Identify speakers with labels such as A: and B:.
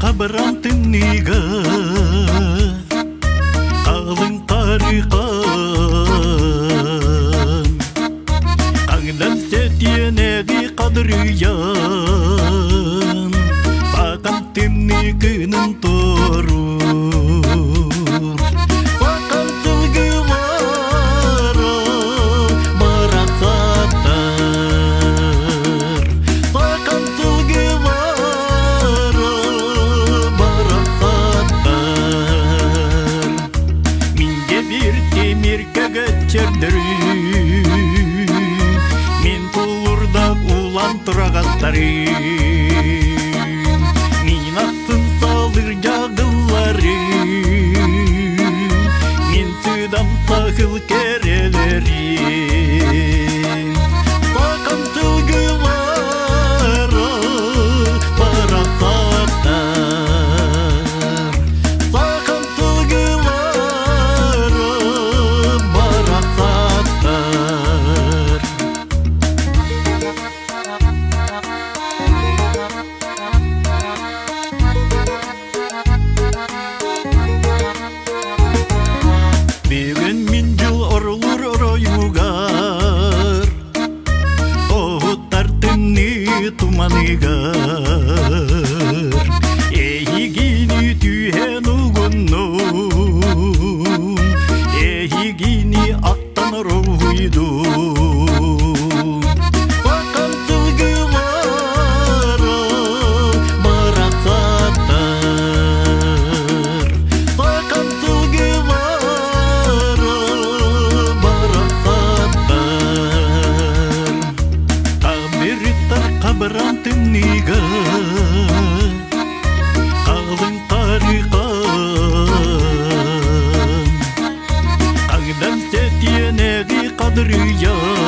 A: қабырам тіннігі қалың қариқан қаңдан сетенеғи қадырыян саған тіннігінің тұру Мен тұлырдақ улан тұрағастары Мен аттын салыр жағылары Мен сүдам сақыл керелері Сақын сылғылары барасаттар Сақын сылғылары барасаттар Бүгін мен жыл ұрылыр ұрайуғар Оғыттар түнні туманыгар Егіні түйен ұғынным Егіні аттан ұрғыйдым Сақын сылғылары барасаттар Сақын сылғылары барасаттар Қабіріттар қабыран түннігі қалың қариқан Қаңдан сетенеғи қадырыян